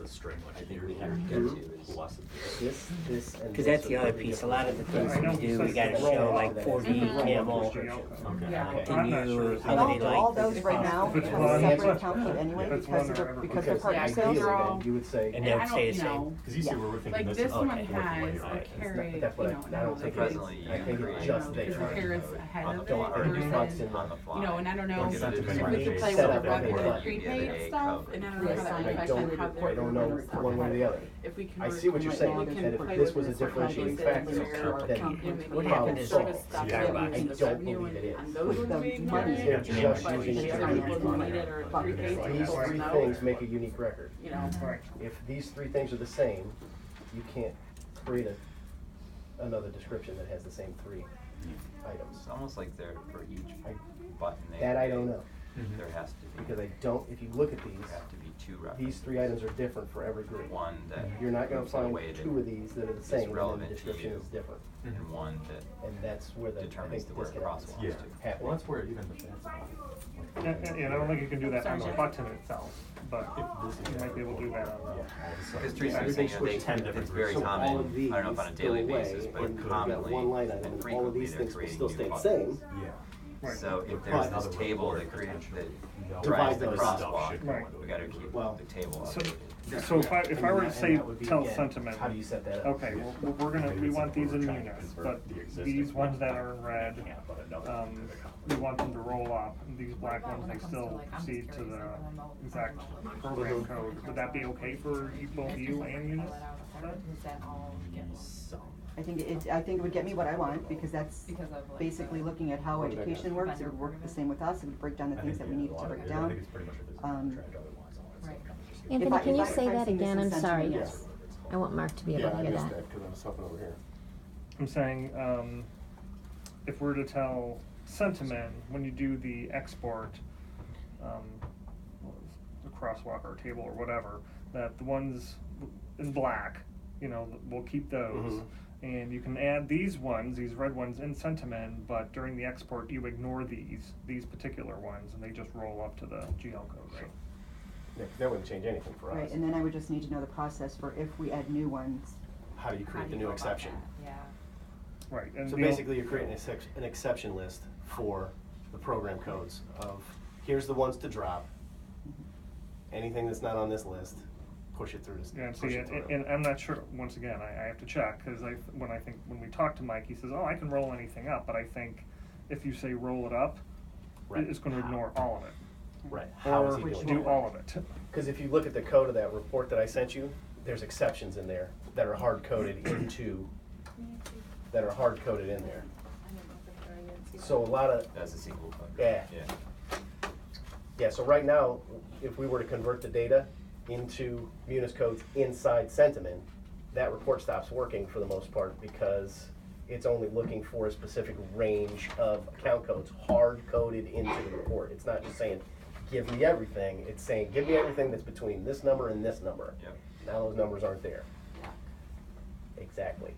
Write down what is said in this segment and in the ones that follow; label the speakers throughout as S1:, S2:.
S1: a string like
S2: I think
S1: here,
S2: we
S1: here,
S2: have to
S1: here,
S2: get to is
S1: plus
S3: This, and
S4: Because
S3: this
S4: that's the
S3: are
S4: other
S3: very
S4: piece. A
S3: different
S4: lot of the
S3: things.
S4: things we do, we gotta show like 4D camel.
S1: Okay.
S3: Okay.
S4: Can you, how
S5: All,
S4: many
S5: all
S4: like?
S5: those right now
S6: If
S5: have
S6: it's
S5: a
S6: one-
S5: separate account code anyway,
S6: That's
S5: because
S6: one
S5: they're,
S6: or
S5: because they're
S3: Because
S5: partner
S7: Yeah,
S5: sales.
S3: ideally
S7: they're all-
S3: then you would say,
S4: And
S7: And
S4: they'd
S7: I
S4: say
S7: don't,
S4: the
S7: you
S4: same.
S7: know,
S1: Because you see where we're thinking
S7: like
S1: this
S7: this
S1: is
S7: one
S1: like
S7: has
S1: right.
S7: a carrot,
S3: that's what
S7: you know,
S3: I don't think
S2: Presently,
S3: it's,
S2: you
S3: I think
S2: create
S3: it's just
S2: the
S7: because
S3: there.
S7: the carrot's ahead
S2: on
S7: of
S2: the
S7: it
S2: fly,
S7: versus,
S3: in
S2: on the fly.
S7: you know, and I don't know
S1: Like,
S7: if
S1: that's
S7: we
S1: different
S7: could play
S3: set
S7: with
S3: up
S7: the
S3: on the
S7: regular
S3: fly.
S7: prepaid stuff, and I don't know
S3: Right,
S7: how
S3: I
S7: if I
S3: don't,
S7: can have
S3: I don't know one way or the other.
S7: if we can.
S3: I see what you're saying,
S7: we
S3: that
S7: can
S3: if
S7: play
S3: this
S7: with
S3: was a
S7: this
S3: differentiating
S7: for
S3: factor,
S7: holidays,
S3: then
S4: What
S3: problem
S4: happened is
S3: solved.
S7: service stuff,
S1: Yeah,
S7: that
S1: but
S7: we
S3: I
S7: can
S3: don't
S7: revenue
S3: believe it
S7: and
S3: is.
S7: those
S5: With
S7: would
S5: the
S7: be
S5: money,
S7: good.
S3: they're
S7: But
S3: just
S7: the
S3: using it
S7: other
S3: to
S7: people who need it or
S5: But
S7: prepaid,
S5: these
S3: These
S7: people
S3: three
S7: know,
S3: things make a unique record.
S7: you know.
S6: Right.
S3: If these three things are the same, you can't create another description that has the same three items.
S2: It's almost like they're for each
S3: I-
S2: button.
S3: That I don't know,
S2: There has to be.
S3: because I don't, if you look at
S2: There have to be two references.
S3: these three items are different for every group.
S2: One that
S3: You're not gonna
S2: proves the
S3: find
S2: way that
S3: two of these that are the
S2: is
S3: same, and then the
S2: relevant to
S3: description
S2: you,
S3: is different.
S2: and one that
S3: And that's where the, I
S2: determines
S3: think
S2: the
S3: the
S2: where cross
S3: disconnect
S1: Yeah,
S3: is
S1: well,
S3: happening.
S1: that's where even the fancy.
S6: And I don't think you can do that on the button itself, but
S1: If
S6: you might be able to do that on the.
S2: Because Teresa was
S3: Everything
S2: saying that
S3: switched
S2: they,
S3: to
S2: it's very
S3: So all
S2: common,
S3: of these
S2: I don't know if on a
S3: go
S2: daily
S3: away,
S2: basis, but
S3: and you've got
S2: commonly
S3: one line item,
S2: and
S3: and all of
S2: frequently
S3: these
S2: they're
S3: things will
S2: creating
S3: still
S2: new
S3: stay the
S2: buttons.
S3: same.
S1: Yeah.
S6: Right.
S2: So if
S1: But
S2: there's
S1: another
S2: this table that
S1: report
S2: creates,
S1: that
S2: that
S3: Divide
S2: drives the
S3: those
S2: crosswalk,
S6: Right.
S2: we gotta keep
S3: Well,
S2: the table
S6: So,
S2: updated.
S6: so if I were to
S3: And
S6: say,
S3: that would be,
S6: tell
S3: again,
S6: sentiment,
S3: how do you set that up?
S6: okay, well, we want these in munis, but these ones that are in red, we want them to roll up, and these black ones, they still see to the exact program code. Would that be okay for both you and munis?
S5: I think it would get me what I want, because that's basically looking at how education works. It would work the same with us. It would break down the things that we needed to break down.
S8: Anthony, can you say
S5: if I
S8: that
S5: see this
S8: again?
S5: in
S8: I'm sorry.
S5: sentiment, yes.
S8: I want Mark to be able to hear that.
S3: because I was talking over here.
S6: I'm saying, if we're to tell sentiment, when you do the export, the crosswalk or table or whatever, that the ones in black, you know, we'll keep those.
S3: Mhm.
S6: And you can add these ones, these red ones in sentiment, but during the export, you ignore these particular ones, and they just roll up to the GL code, right?
S3: Yeah, 'cause that wouldn't change anything for us.
S5: Right, and then I would just need to know the process for if we add new ones.
S3: How do you create the new exception?
S7: Yeah.
S6: Right, and
S3: So
S6: the o-
S3: basically, you're creating an exception list for the program codes of, here's the ones to drop. Anything that's not on this list, push it through this.
S6: Yeah, and
S3: push
S6: see,
S3: it through.
S6: and I'm not sure, once again, I have to check, cause when we talk to Mike, he says, oh, I can roll anything up, but I think if you say roll it up,
S3: Right.
S6: it's gonna ignore all of it.
S3: Right, how is
S6: Or
S3: he doing
S6: do
S3: it?
S6: all of it.
S3: Because if you look at the code of that report that I sent you, there's exceptions in there that are hard-coded into, that are hard-coded in there. So a lot of,
S2: That's a SQL code.
S3: Yeah.
S2: Yeah.
S3: yeah, so right now, if we were to convert the data into munis codes inside sentiment, that report stops working for the most part because it's only looking for a specific range of account codes hard-coded into the report. It's not just saying, give me everything, it's saying, give me everything that's between this number and this number.
S2: Yep.
S3: Now those numbers aren't there. Exactly.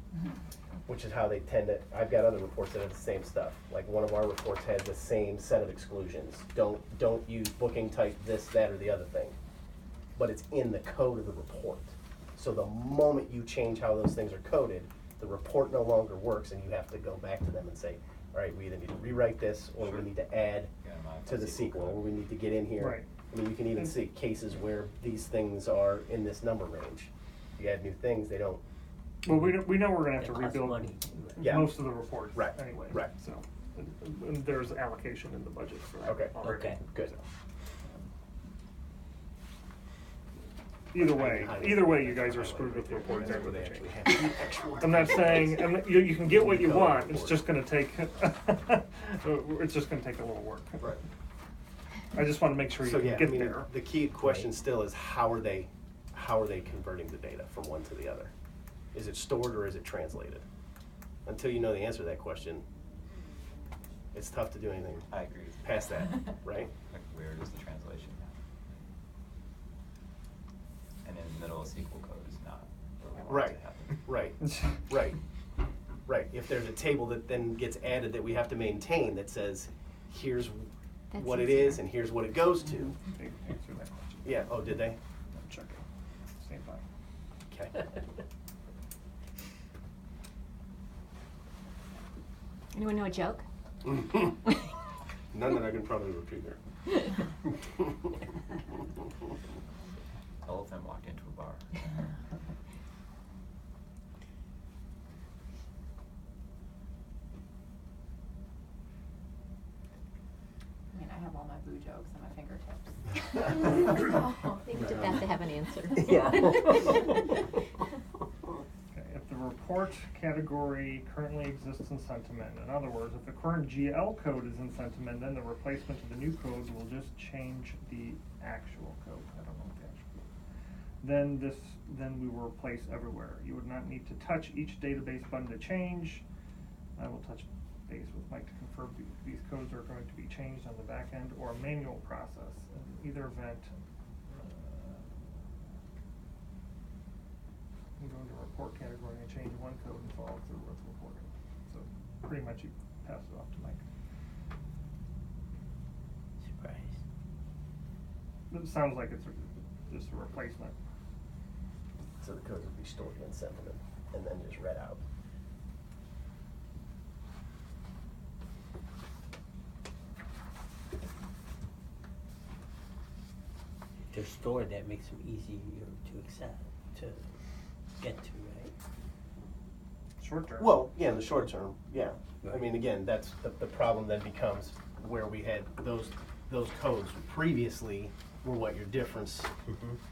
S3: Which is how they tend to, I've got other reports that have the same stuff. Like one of our reports has the same set of exclusions. Don't use booking type this, that, or the other thing. But it's in the code of the report. So the moment you change how those things are coded, the report no longer works and you have to go back to them and say, all right, we either need to rewrite this or we need to add
S2: Yeah, modify
S3: to the
S2: SQL
S3: SQL, or
S2: code.
S3: we need to get in here.
S6: Right.
S3: I mean, you can even see cases where these things are in this number range. You add new things, they don't.
S6: Well, we know we're gonna have to
S4: It costs
S6: rebuild
S4: money.
S3: Yeah.
S6: most of the reports
S3: Right,
S6: anyway.
S3: right.
S6: So, and there's allocation in the budget for that
S3: Okay.
S6: already.
S4: Okay.
S3: Good.
S6: Either way, you guys are screwed with reports after they change. I'm not saying, you can get what you want, it's just gonna take, it's just gonna take a little work.
S3: Right.
S6: I just wanna make sure
S3: So
S6: you
S3: yeah, I
S6: get
S3: mean,
S6: there.
S3: the key question still is how are they converting the data from one to the other? Is it stored or is it translated? Until you know the answer to that question, it's tough to do anything
S2: I agree with you.
S3: past that, right?
S2: Like, where does the translation happen? And in the middle of SQL code is not where we want it to happen.
S3: Right. If there's a table that then gets added that we have to maintain that says, here's
S8: That's
S3: what it
S8: easier.
S3: is and here's what it goes to.
S6: They answered that question.
S3: Yeah, oh, did they?
S6: I'm checking. Same
S3: Okay.
S8: Anyone know a joke?
S1: None that I can probably repeat here.
S2: Elephant walked into a bar.
S7: I mean, I have all my boo jokes at my fingertips.
S8: Leave it to Beth to have an answer.
S4: Yeah.
S6: Okay, if the report category currently exists in sentiment, in other words, if the current GL code is in sentiment, then the replacement of the new code will just change the actual code. I don't know what the actual code is. Then we will replace everywhere. You would not need to touch each database button to change. I will touch base with Mike to confirm these codes are going to be changed on the back end or a manual process. In either event, you go into report category and change one code and follow through with reporting. So pretty much you pass it off to Mike.
S4: Surprise.
S6: It sounds like it's just a replacement.
S3: So the codes would be stored in sentiment and then just read out.
S4: If they're stored, that makes them easier to accept, to get to, right?
S6: Short term.
S3: Well, yeah, in the short term, yeah. I mean, again, that's, the problem then becomes where we had those codes previously were what your difference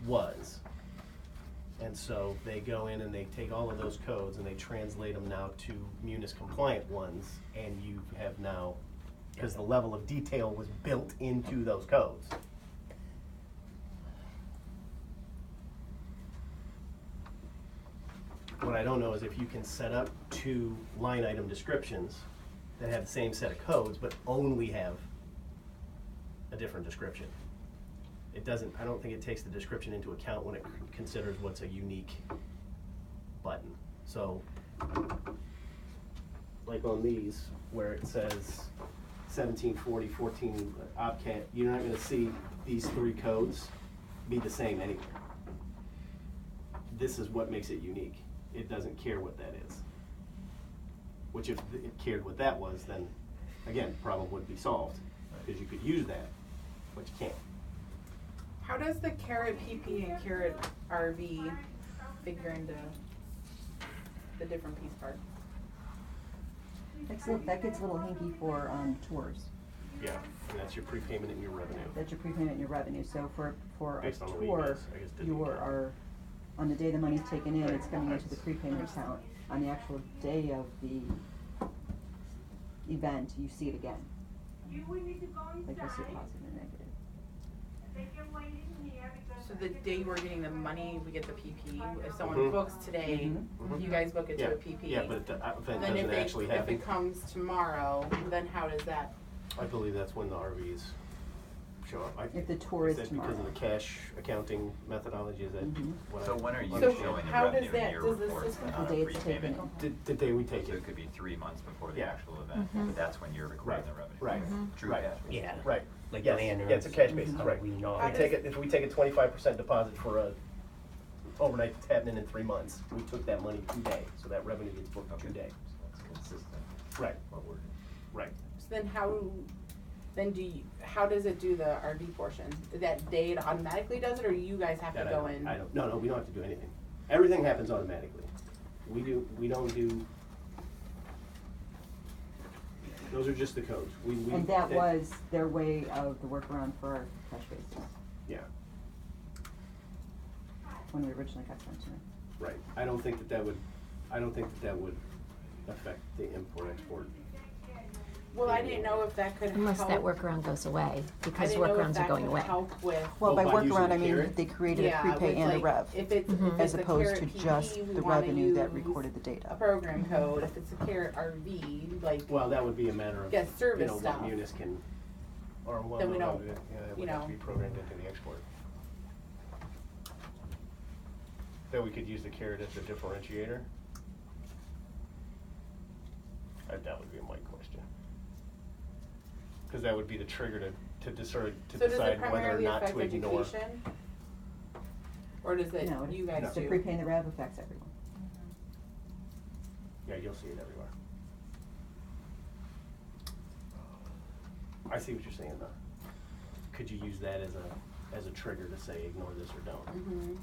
S3: was. And so they go in and they take all of those codes and they translate them now to munis compliant ones, and you have now, because the level of detail was built into those codes. What I don't know is if you can set up 2 line item descriptions that have the same set of codes, but only have a different description. It doesn't, I don't think it takes the description into account when it considers what's a unique button. So, like on these, where it says 1740, 14 OPCAT, you're not gonna see these 3 codes be the same anywhere. This is what makes it unique. It doesn't care what that is. Which if it cared what that was, then, again, problem would be solved, because you could use that, but you can't.
S7: How does the carrot PP and carrot RV figure into the different piece part?
S5: That gets a little hinky for tours.
S3: Yeah, and that's your prepayment and your revenue.
S5: That's your prepayment and your revenue. So for a
S3: Based on the way you
S5: tour,
S3: guys, I guess, did the account.
S5: on the day the money's taken in, it's coming into the prepayment account. On the actual day of the event, you see it again. Like you'll see a positive and negative.
S7: So the day we're getting the money, we get the PP. If someone books today, you guys book it to a PP.
S3: Yeah, but if the event
S7: Then
S3: doesn't actually
S7: if
S3: happen,
S7: it comes tomorrow, then how does that?
S3: I believe that's when the RVs show up.
S5: If the tour is
S3: that
S5: tomorrow.
S3: because of the cash accounting methodology, is that what
S2: So when are you
S7: So
S2: showing the
S7: how
S2: revenue
S7: does
S2: in
S7: that-
S2: your
S7: does the
S2: reports
S7: system-
S2: and
S5: The
S2: not
S5: day
S2: a
S5: it's
S2: prepayment?
S5: taken
S3: The day we take
S2: So
S3: it.
S2: it could be 3 months before the
S3: Yeah.
S2: actual event, but that's when you're recording the revenue.
S3: Right.
S2: True
S3: Right.
S2: cash.
S4: Yeah.
S3: Right.
S4: Like
S3: Yes.
S4: land
S3: Yeah, it's a cash basis,
S4: how
S3: right.
S4: we know.
S3: If we take a 25% deposit for a overnight that's happening in 3 months, we took that money today, so that revenue gets booked
S2: Okay.
S3: today.
S2: So that's consistent.
S3: Right.
S2: What we're doing.
S3: Right.
S7: So then how does it do the RV portion? That day it automatically does it, or you guys have to
S3: That
S7: go in?
S3: No, we don't have to do anything. Everything happens automatically. We don't do, those are just the codes.
S5: And that was their way of the workaround for our cash basis,
S3: Yeah,
S5: when we originally got sent.
S3: right. I don't think that would affect the import-export.
S7: Well, I didn't know if that could help.
S8: Unless that workaround goes away,
S7: I
S8: because
S7: didn't know if
S8: workarounds are
S7: that
S8: going
S7: could
S8: away.
S7: help with.
S5: Well, by
S3: by using
S5: workaround,
S3: the
S5: I mean
S3: carrot?
S5: they created a
S7: Yeah,
S5: prepay
S7: with,
S5: and a
S7: like,
S5: rev.
S7: If it's
S5: As
S7: a
S5: opposed
S7: carrot
S5: to
S7: PP,
S5: just
S7: we
S5: the
S7: wanna
S5: revenue that
S7: use
S5: recorded the data.
S7: A program code. If it's a carrot RV, like
S3: Well, that would be a matter of,
S7: Yeah, service
S3: what
S7: stuff.
S3: munis can, or what,
S7: Then we
S3: yeah,
S7: don't,
S3: it
S7: you
S3: would have
S7: know.
S3: to be programmed into the export. That we could use the carrot as a differentiator? That would be a Mike question. Cause that would be the trigger to
S7: so does it
S3: decide whether or
S7: primarily
S3: not
S7: affect
S3: to ignore.
S7: education? Or does it,
S5: No,
S7: you guys
S5: the
S7: do?
S5: prepaying the rev affects everyone.
S3: Yeah, you'll see it everywhere. I see what you're saying though. Could you use that as a trigger to say ignore this or don't?
S7: Mm-hmm.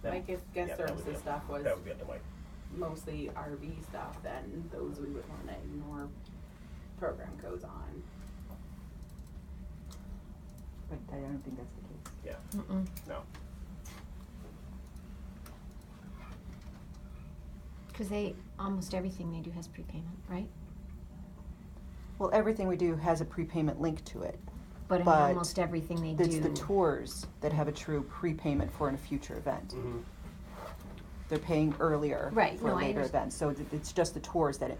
S3: That-
S7: Like if
S3: yeah,
S7: guest
S3: that would be
S7: services
S3: up-
S7: stuff was
S3: That would be up to Mike.
S7: mostly RV stuff, then those we would wanna ignore program codes on.
S5: But I don't think that's the case.
S3: Yeah,
S8: Mm-mm.
S3: no.
S8: Cause almost everything they do has prepayment, right?
S5: Well, everything we do has a prepayment link to it.
S8: But in
S5: But
S8: almost everything they do.
S5: It's the tours that have a true prepayment for a future event.
S3: Mm-hmm.
S5: They're paying earlier
S8: Right,
S5: for
S8: no,
S5: a
S8: I
S5: later
S8: understand.
S5: event. So it's just the tours that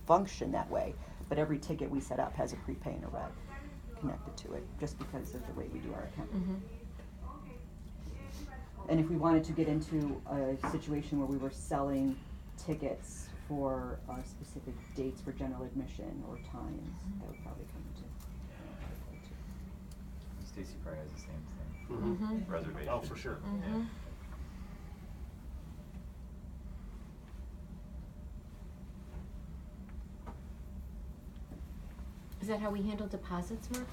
S5: function that way. But every ticket we set up has a prepay and a rev connected to it, just because of the way we do our accounting.
S8: Mhm.
S5: And if we wanted to get into a situation where we were selling tickets for specific dates for general admission or times, that would probably come into.
S2: Stacy probably has the same thing.
S8: Mhm.
S2: Reservation.
S3: Oh, for sure.
S8: Mhm. Is that how we handle deposits, Mark?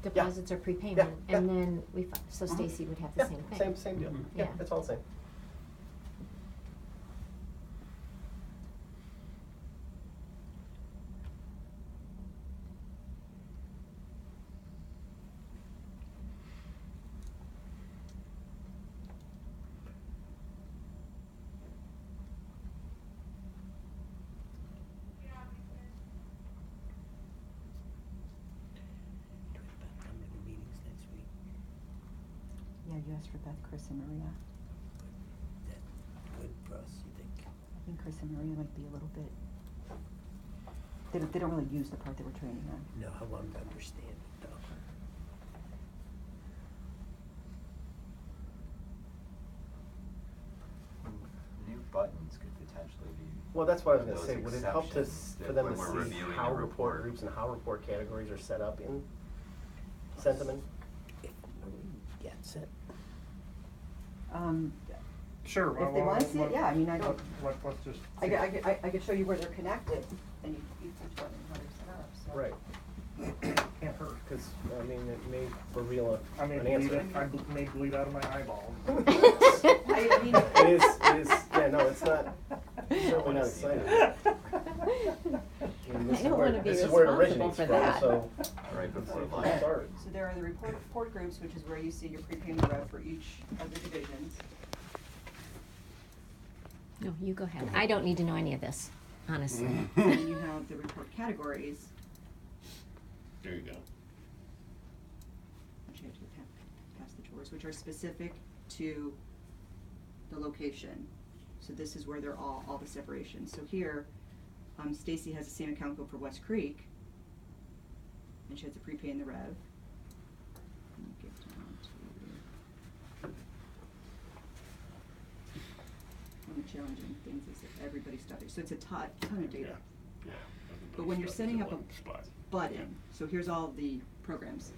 S8: Deposits are prepayment,
S3: Yeah,
S8: and
S3: yeah.
S8: then so Stacy would have the
S3: Yeah,
S8: same thing.
S3: same deal.
S8: Mhm.
S3: Yeah,
S8: Yeah.
S3: it's all the same.
S4: Do we have about how many meetings next week?
S5: Yeah, you asked for Beth, Chris, and Maria.
S4: Is that good for us, you think?
S5: I think Chris and Maria might be a little bit. They don't really use the part that we're training on.
S4: No, I want to understand it though.
S2: New buttons could potentially be.
S3: Well, that's what I was gonna
S2: those
S3: say. Would it help to,
S2: exceptions
S3: for
S2: that
S3: them
S2: when
S3: to
S2: we're
S3: see
S2: reviewing
S3: how
S2: the
S3: report groups and how report categories are set up in sentiment?
S4: If Marie gets it.
S6: Sure.
S5: If they wanna see it, yeah, I mean, I don't.
S6: Let's just.
S5: I could show you where they're connected, and you can show them how they're set up, so.
S3: Right.
S6: Can't hurt.
S3: Because, I mean, it may reveal
S6: I may
S3: an
S6: bleed
S3: answer.
S6: it, may bleed out of my eyeballs.
S5: I mean.
S3: It is, yeah, no, it's not, certainly not exciting. I mean, this
S8: I
S3: is
S8: don't
S3: where-
S8: wanna be
S3: this is where it
S8: responsible
S3: originates
S8: for
S3: from,
S8: that.
S3: so.
S2: Right before
S3: let's see if
S2: lunch.
S3: we start.
S5: So there are the report groups, which is where you see your prepayment rev for each of the divisions.
S8: No, you go ahead. I don't need to know any of this, honestly.
S5: And then you have the report categories,
S1: There you go.
S5: which you have to pass the tours, which are specific to the location. So this is where they're all the separations. So here, Stacy has the same account code for West Creek, and she has the prepay and the rev. And you get down to one of the challenging things is that everybody studies, so it's a ton of data.
S1: Yeah.
S5: But when you're setting up a
S1: spot.
S5: button, so here's all the programs.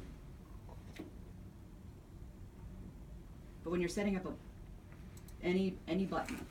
S5: But when you're setting up any button,